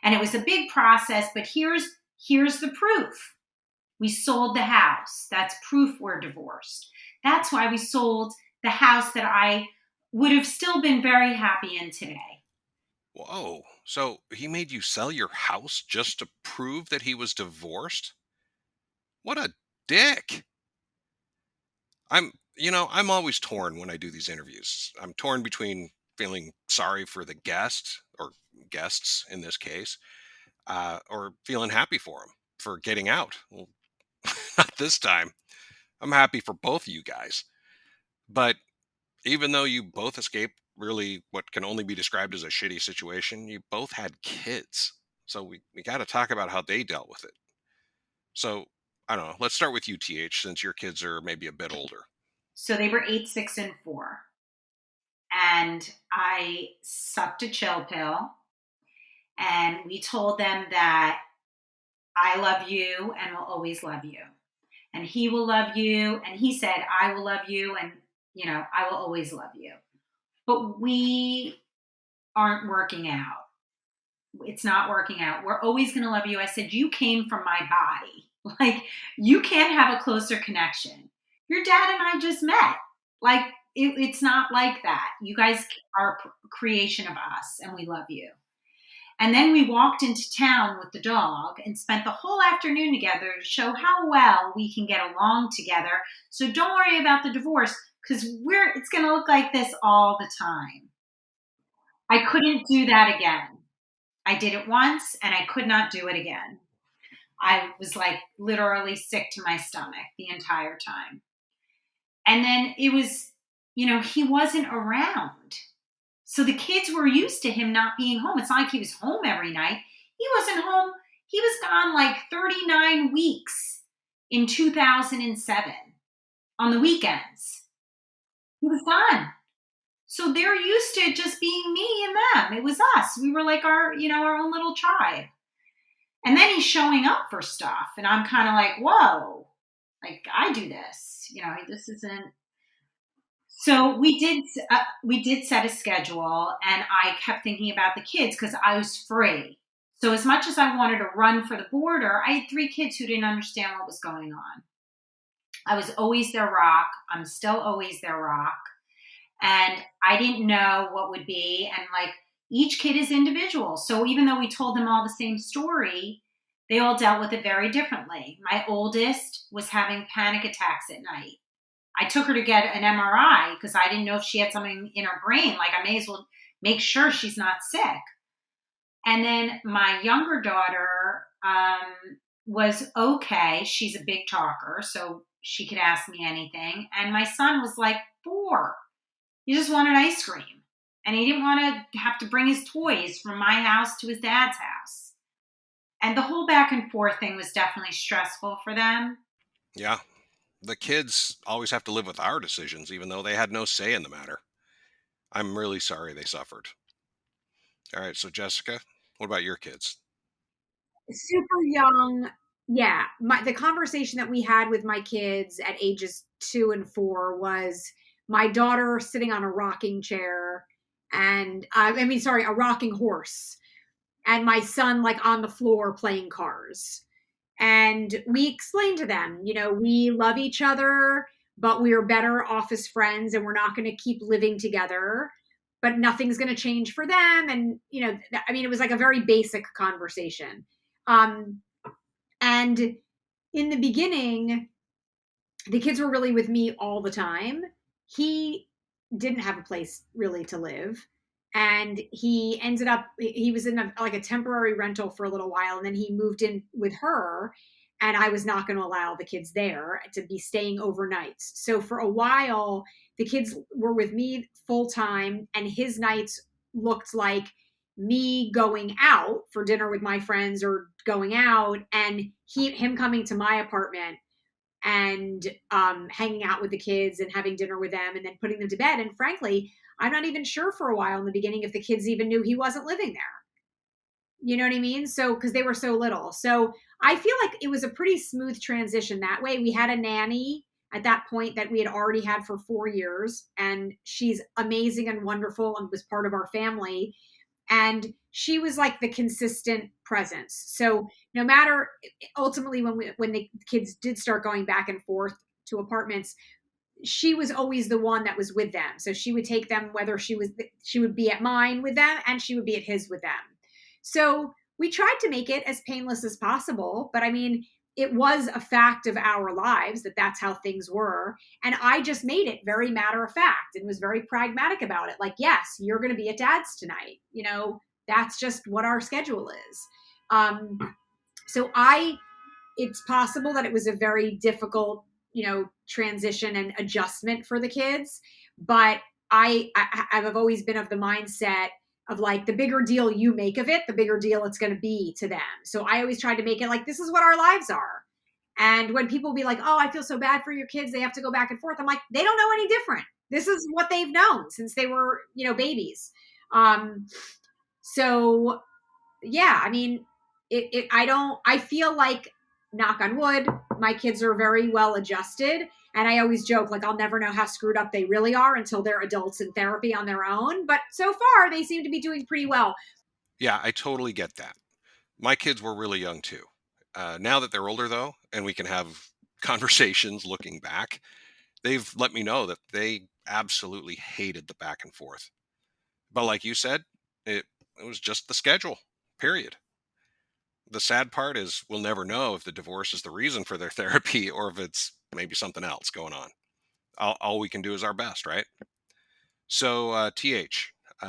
[SPEAKER 6] And it was a big process, but here's the proof. We sold the house. That's proof we're divorced. That's why we sold the house that I would have still been very happy in today.
[SPEAKER 1] Whoa. So he made you sell your house just to prove that he was divorced? What a dick. I'm always torn when I do these interviews. I'm torn between feeling sorry for the guest or guests in this case, or feeling happy for him for getting out. Well, not this time. I'm happy for both of you guys. But even though you both escaped really what can only be described as a shitty situation, you both had kids. So we got to talk about how they dealt with it. So I don't know. Let's start with you, TH, since your kids are maybe a bit older.
[SPEAKER 6] So they were 8, 6, and 4. And I sucked a chill pill. And we told them that I love you and will always love you. And he will love you. And he said, I will love you. And, I will always love you. But we aren't working out. It's not working out. We're always going to love you. I said, you came from my body. Like, you can't have a closer connection. Your dad and I just met. Like, it's not like that. You guys are a creation of us, and we love you. And then we walked into town with the dog and spent the whole afternoon together to show how well we can get along together. So don't worry about the divorce, because it's going to look like this all the time. I couldn't do that again. I did it once, and I could not do it again. I was like literally sick to my stomach the entire time. And then it was, he wasn't around. So the kids were used to him not being home. It's not like he was home every night. He wasn't home. He was gone like 39 weeks in 2007 on the weekends. He was gone. So they're used to it just being me and them. It was us. We were like our own little tribe. And then he's showing up for stuff. And I'm kind of like, whoa, like I do this. This isn't. So we did set a schedule, and I kept thinking about the kids because I was free. So as much as I wanted to run for the border, I had 3 kids who didn't understand what was going on. I was always their rock. I'm still always their rock. And I didn't know what would be. And like each kid is individual. So even though we told them all the same story, they all dealt with it very differently. My oldest was having panic attacks at night. I took her to get an MRI because I didn't know if she had something in her brain. Like, I may as well make sure she's not sick. And then my younger daughter was okay. She's a big talker, so she could ask me anything. And my son was like 4. He just wanted ice cream. And he didn't want to have to bring his toys from my house to his dad's house. And the whole back and forth thing was definitely stressful for them.
[SPEAKER 1] Yeah. The kids always have to live with our decisions, even though they had no say in the matter. I'm really sorry they suffered. All right, so Jessica, what about your kids?
[SPEAKER 5] Super young. Yeah. The conversation that we had with my kids at ages 2 and 4 was my daughter sitting on a rocking chair and, a rocking horse, and my son like on the floor playing cars. And we explained to them, we love each other, but we are better off as friends, and we're not going to keep living together, but nothing's going to change for them. And, it was like a very basic conversation. And in the beginning, the kids were really with me all the time. he didn't have a place really to live. And he ended up, he was in like a temporary rental for a little while. And then he moved in with her. And I was not going to allow the kids there to be staying overnights. So for a while, the kids were with me full time, and his nights looked like me going out for dinner with my friends or going out, and him coming to my apartment and hanging out with the kids and having dinner with them and then putting them to bed. And frankly, I'm not even sure for a while in the beginning if the kids even knew he wasn't living there. You know what I mean? So, because they were so little. So I feel like it was a pretty smooth transition that way. We had a nanny at that point that we had already had for 4 years, and she's amazing and wonderful and was part of our family. And she was like the consistent presence. So no matter, ultimately when the kids did start going back and forth to apartments, she was always the one that was with them. So she would take them, whether she would be at mine with them and she would be at his with them. So we tried to make it as painless as possible, but I mean, it was a fact of our lives that that's how things were. And I just made it very matter of fact and was very pragmatic about it. Like, yes, you're going to be at dad's tonight. You know, that's just what our schedule is. So it's possible that it was a very difficult, transition and adjustment for the kids. But I've always been of the mindset of like, the bigger deal you make of it, the bigger deal it's going to be to them. So I always try to make it like, this is what our lives are. And when people be like, oh, I feel so bad for your kids, they have to go back and forth, I'm like, they don't know any different. This is what they've known since they were, babies. So yeah, I mean, I feel like, knock on wood, my kids are very well adjusted. And I always joke, like, I'll never know how screwed up they really are until they're adults in therapy on their own. But so far, they seem to be doing pretty well.
[SPEAKER 1] Yeah, I totally get that. My kids were really young too. Now that they're older, though, and we can have conversations looking back, they've let me know that they absolutely hated the back and forth. But like you said, it was just the schedule, period. The sad part is we'll never know if the divorce is the reason for their therapy or if it's maybe something else going on. All we can do is our best, right? So,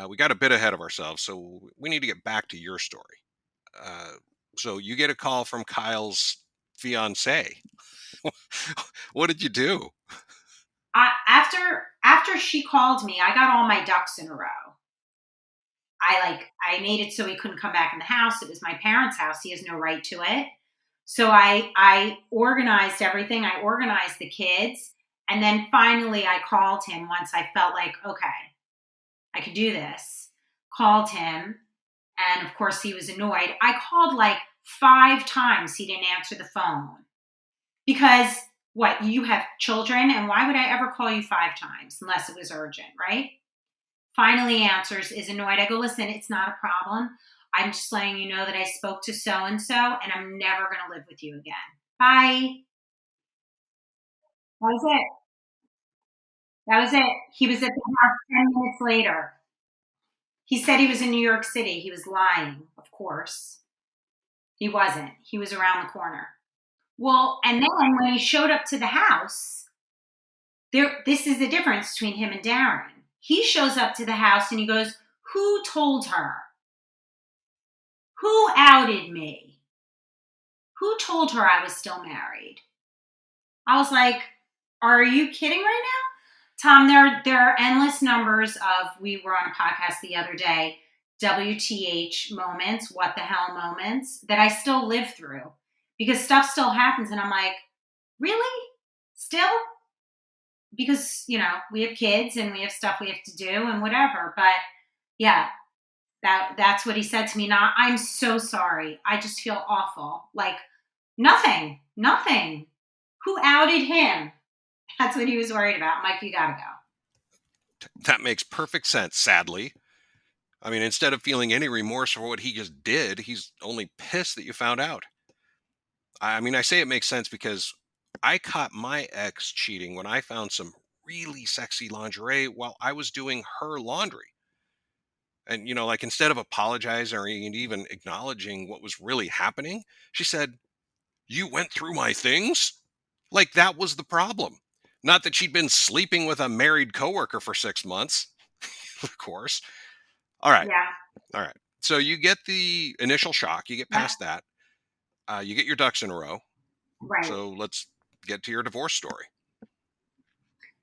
[SPEAKER 1] we got a bit ahead of ourselves, so we need to get back to your story. So you get a call from Kyle's fiance. What did you do?
[SPEAKER 6] After she called me, I got all my ducks in a row. I made it so he couldn't come back in the house. It was my parents' house. He has no right to it. So I organized everything. I organized the kids. And then finally I called him once I felt like, okay, I could do this. Called him. And of course he was annoyed. I called like 5 times. He didn't answer the phone. Because what, you have children? And why would I ever call you 5 times unless it was urgent, right? Finally answers, is annoyed. I go, listen, it's not a problem. I'm just letting you know that I spoke to so-and-so and I'm never going to live with you again. Bye. That was it. That was it. He was at the house 10 minutes later. He said he was in New York City. He was lying, of course. He wasn't. He was around the corner. Well, and then when he showed up to the house, this is the difference between him and Darren. He shows up to the house and he goes, who told her? Who outed me? Who told her I was still married? I was like, are you kidding right now? Tom, there are endless numbers of, we were on a podcast the other day, WTH moments, what the hell moments, that I still live through. Because stuff still happens and I'm like, really? Still? Because, we have kids and we have stuff we have to do and whatever. But yeah, that's what he said to me. Now, I'm so sorry. I just feel awful. Like, nothing. Who outed him? That's what he was worried about. I'm like, you gotta go.
[SPEAKER 1] That makes perfect sense, sadly. I mean, instead of feeling any remorse for what he just did, he's only pissed that you found out. I mean, I say it makes sense because I caught my ex cheating when I found some really sexy lingerie while I was doing her laundry. And, like instead of apologizing or even acknowledging what was really happening, she said, you went through my things? Like that was the problem. Not that she'd been sleeping with a married coworker for 6 months, of course. All right.
[SPEAKER 6] Yeah.
[SPEAKER 1] All right. So you get the initial shock, you get
[SPEAKER 6] Yeah.
[SPEAKER 1] past that. You get your ducks in a row.
[SPEAKER 6] Right.
[SPEAKER 1] So let's get to your divorce story.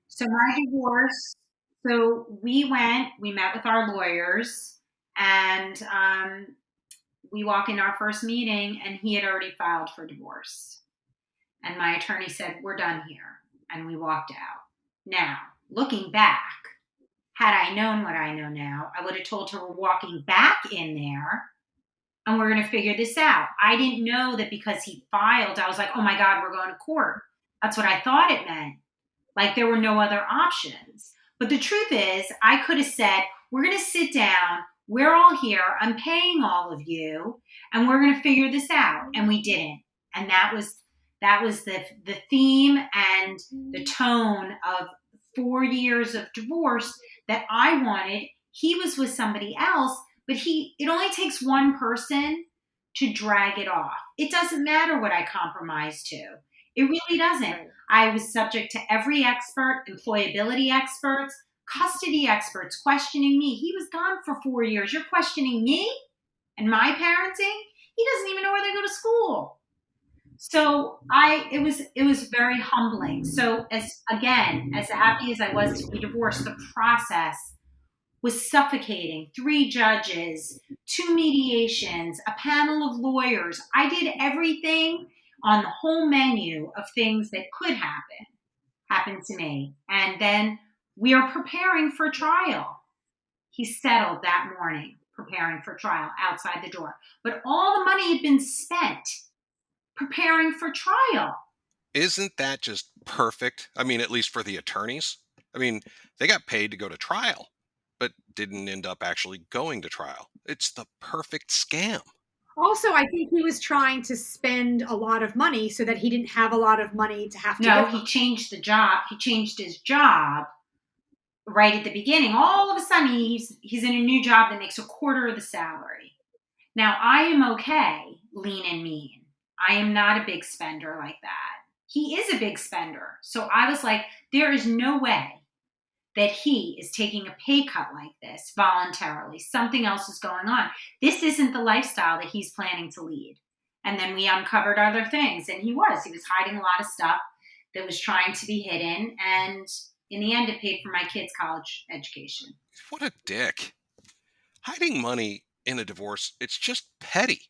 [SPEAKER 6] So my divorce. So we met with our lawyers, and we walk in our first meeting, and he had already filed for divorce. And my attorney said, "We're done here." And we walked out. Now, looking back, had I known what I know now, I would have told her we're walking back in there and we're going to figure this out. I didn't know that because he filed, I was like, oh my God, we're going to court. That's what I thought it meant. Like there were no other options. But the truth is, I could have said, we're going to sit down. We're all here. I'm paying all of you and we're going to figure this out. And we didn't. And that was the theme and the tone of 4 years of divorce that I wanted. He was with somebody else, but it only takes one person to drag it off. It doesn't matter what I compromise to. It really doesn't. I was subject to every expert, employability experts, custody experts questioning me. He was gone for 4 years. You're questioning me and my parenting? He doesn't even know where they go to school. So it was very humbling. So as happy as I was to be divorced, the process was suffocating. 3 judges, 2 mediations, a panel of lawyers. I did everything on the whole menu of things that could happen to me. And then we are preparing for trial. He settled that morning, preparing for trial outside the door. But all the money had been spent preparing for trial.
[SPEAKER 1] Isn't that just perfect? I mean, at least for the attorneys. I mean, they got paid to go to trial, but didn't end up actually going to trial. It's the perfect scam.
[SPEAKER 5] Also, I think he was trying to spend a lot of money so that he didn't have a lot of money to have to
[SPEAKER 6] No,
[SPEAKER 5] give
[SPEAKER 6] he changed the job. He changed his job right at the beginning. All of a sudden, he's in a new job that makes a quarter of the salary. Now, I am okay, lean and mean. I am not a big spender like that. He is a big spender. So I was like, there is no way that he is taking a pay cut like this voluntarily. Something else is going on. This isn't the lifestyle that he's planning to lead. And then we uncovered other things. And he was hiding a lot of stuff that was trying to be hidden. And in the end, it paid for my kids' college education.
[SPEAKER 1] What a dick. Hiding money in a divorce, it's just petty.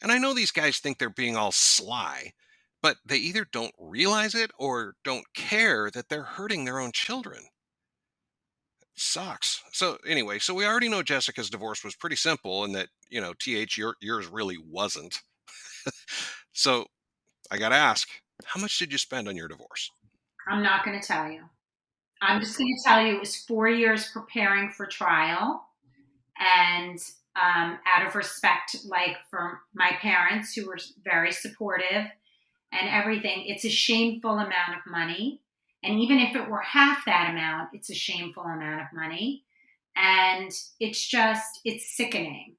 [SPEAKER 1] And I know these guys think they're being all sly, but they either don't realize it or don't care that they're hurting their own children. It sucks. So anyway, so we already know Jessica's divorce was pretty simple and that, yours really wasn't. So I got to ask, how much did you spend on your divorce?
[SPEAKER 6] I'm not going to tell you. I'm just going to tell you it was 4 years preparing for trial. And out of respect, like for my parents who were very supportive and everything, it's a shameful amount of money. And even if it were half that amount, it's a shameful amount of money. And it's sickening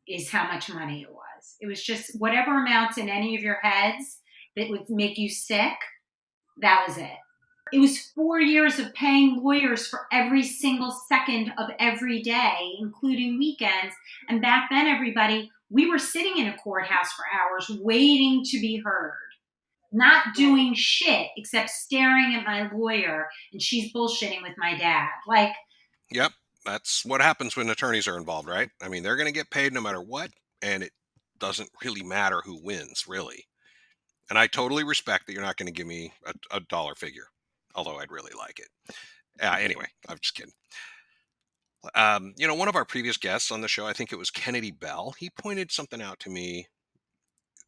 [SPEAKER 6] is how much money it was. It was just whatever amounts in any of your heads that would make you sick, that was it. It was 4 years of paying lawyers for every single second of every day, including weekends. And back then, everybody, we were sitting in a courthouse for hours waiting to be heard, not doing shit except staring at my lawyer and she's bullshitting with my dad. Like,
[SPEAKER 1] yep, that's what happens when attorneys are involved, right? I mean, they're going to get paid no matter what, and it doesn't really matter who wins, really. And I totally respect that you're not going to give me a dollar figure, although I'd really like it. Anyway, I'm just kidding. One of our previous guests on the show, I think it was Kennedy Bell, he pointed something out to me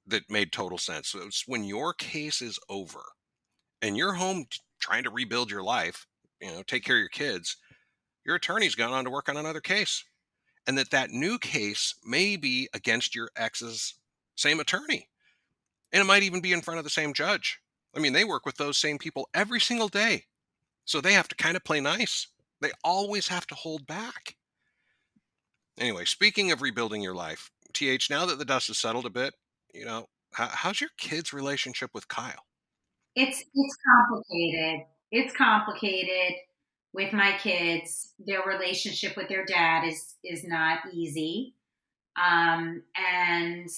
[SPEAKER 1] that made total sense. So it's when your case is over and you're home trying to rebuild your life, take care of your kids, your attorney's gone on to work on another case. And that new case may be against your ex's same attorney. And it might even be in front of the same judge. I mean, they work with those same people every single day. So they have to kind of play nice. They always have to hold back. Anyway, speaking of rebuilding your life, TH, now that the dust has settled a bit, how's your kids' relationship with Kyle?
[SPEAKER 6] it's complicated. it's complicated with my kids. Their relationship with their dad is not easy. And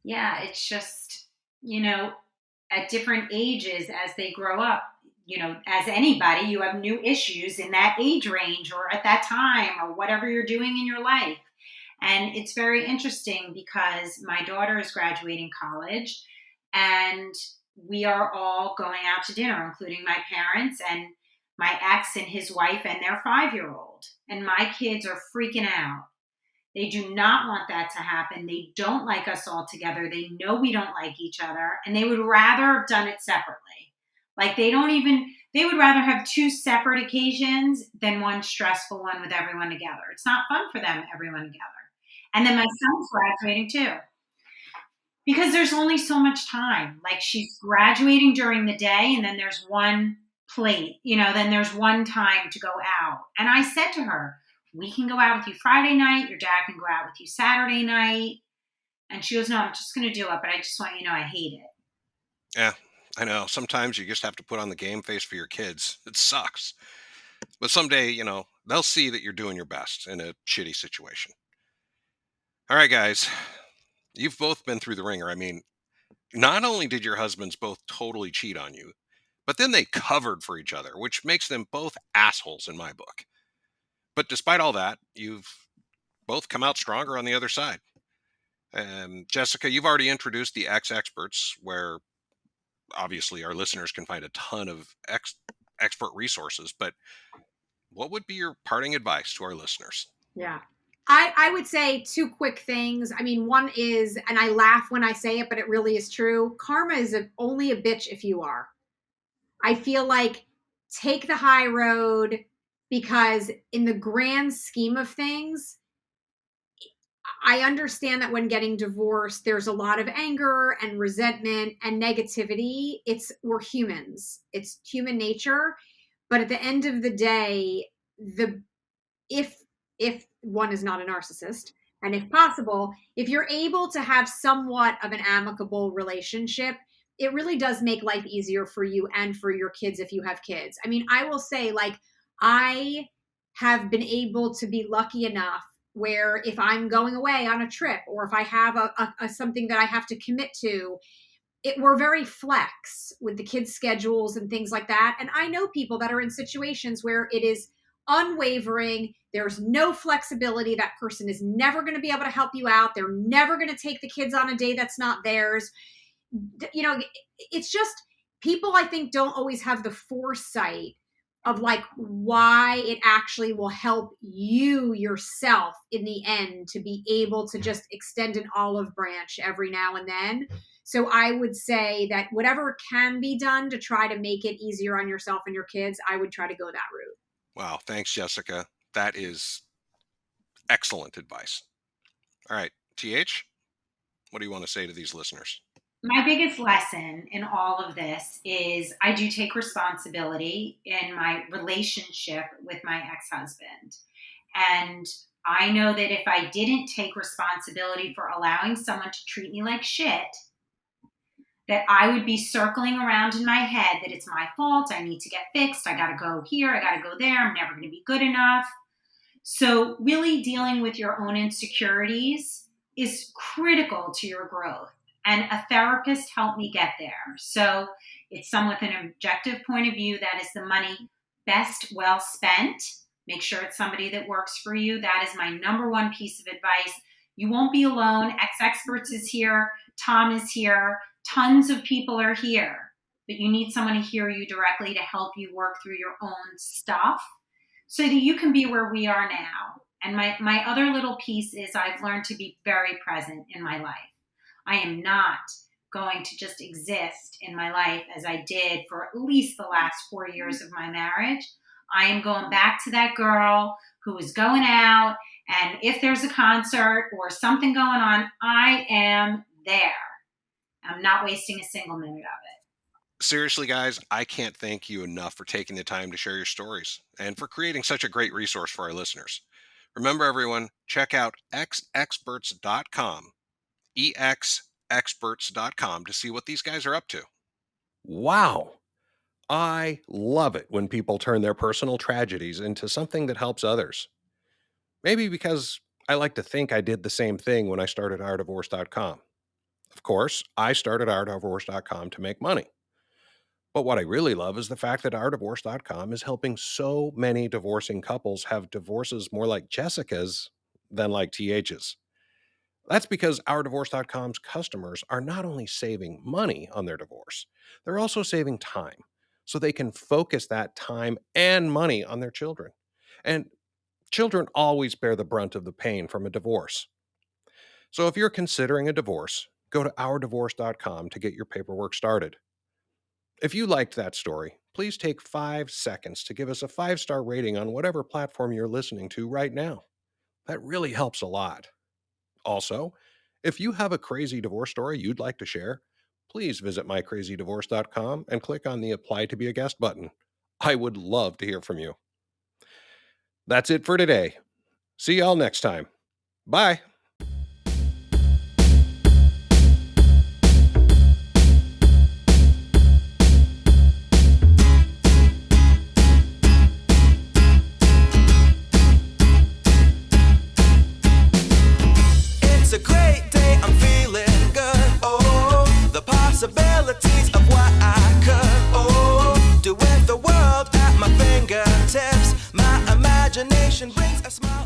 [SPEAKER 6] yeah, it's just, at different ages as they grow up, as anybody, you have new issues in that age range or at that time or whatever you're doing in your life. And it's very interesting because my daughter is graduating college and we are all going out to dinner, including my parents and my ex and his wife and their 5-year-old. And my kids are freaking out. They do not want that to happen. They don't like us all together. They know we don't like each other, and they would rather have done it separately. Like they would rather have 2 separate occasions than one stressful one with everyone together. It's not fun for them, everyone together. And then my son's graduating too. Because there's only so much time. Like she's graduating during the day and then there's one plate, then there's one time to go out. And I said to her, we can go out with you Friday night. Your dad can go out with you Saturday night. And she goes, no, I'm just going to do it. But I just want you to know I hate it.
[SPEAKER 1] Yeah, I know. Sometimes you just have to put on the game face for your kids. It sucks. But someday, they'll see that you're doing your best in a shitty situation. All right, guys. You've both been through the ringer. I mean, not only did your husbands both totally cheat on you, but then they covered for each other, which makes them both assholes in my book. But despite all that, you've both come out stronger on the other side. Jessica, you've already introduced the XExperts, where obviously our listeners can find a ton of expert resources. But what would be your parting advice to our listeners?
[SPEAKER 5] Yeah. I would say 2 quick things. I mean, one is, and I laugh when I say it, but it really is true. Karma is only a bitch if you are. I feel like take the high road, because in the grand scheme of things, I understand that when getting divorced, there's a lot of anger and resentment and negativity. We're humans. It's human nature. But at the end of the day, if one is not a narcissist, and if possible, if you're able to have somewhat of an amicable relationship, it really does make life easier for you and for your kids if you have kids. I mean, I will say, I have been able to be lucky enough where if I'm going away on a trip or if I have a something that I have to commit to, we're very flex with the kids' schedules and things like that. And I know people that are in situations where it is unwavering. There's no flexibility. That person is never going to be able to help you out. They're never going to take the kids on a day that's not theirs. It's just people, I think, don't always have the foresight of why it actually will help you yourself in the end to be able to just extend an olive branch every now and then. So I would say that whatever can be done to try to make it easier on yourself and your kids, I would try to go that route.
[SPEAKER 1] Wow. Thanks, Jessica. That is excellent advice. All right. TH, what do you want to say to these listeners?
[SPEAKER 6] My biggest lesson in all of this is I do take responsibility in my relationship with my ex-husband. And I know that if I didn't take responsibility for allowing someone to treat me like shit, that I would be circling around in my head that it's my fault, I need to get fixed, I got to go here, I got to go there, I'm never going to be good enough. So really dealing with your own insecurities is critical to your growth. And a therapist helped me get there. So it's someone with an objective point of view. That is the money best well spent. Make sure it's somebody that works for you. That is my number one piece of advice. You won't be alone. XExperts is here. Tom is here. Tons of people are here. But you need someone to hear you directly to help you work through your own stuff so that you can be where we are now. And my other little piece is I've learned to be very present in my life. I am not going to just exist in my life as I did for at least the last 4 years of my marriage. I am going back to that girl who is going out, and if there's a concert or something going on, I am there. I'm not wasting a single minute of it.
[SPEAKER 1] Seriously, guys, I can't thank you enough for taking the time to share your stories and for creating such a great resource for our listeners. Remember, everyone, check out XExperts.com, EXExperts.com, to see what these guys are up to. Wow. I love it when people turn their personal tragedies into something that helps others. Maybe because I like to think I did the same thing when I started ourdivorce.com. Of course, I started ourdivorce.com to make money. But what I really love is the fact that ourdivorce.com is helping so many divorcing couples have divorces more like Jessica's than like TH's. That's because ourdivorce.com's customers are not only saving money on their divorce, they're also saving time so they can focus that time and money on their children. And children always bear the brunt of the pain from a divorce. So if you're considering a divorce, go to ourdivorce.com to get your paperwork started. If you liked that story, please take 5 seconds to give us a 5-star rating on whatever platform you're listening to right now. That really helps a lot. Also, if you have a crazy divorce story you'd like to share, please visit mycrazydivorce.com and click on the Apply to be a Guest button. I would love to hear from you. That's it for today. See y'all next time. Bye.
[SPEAKER 4] It's a great day, I'm feeling good. Oh, the possibilities of what I could do with the world at my fingertips. My imagination brings a smile.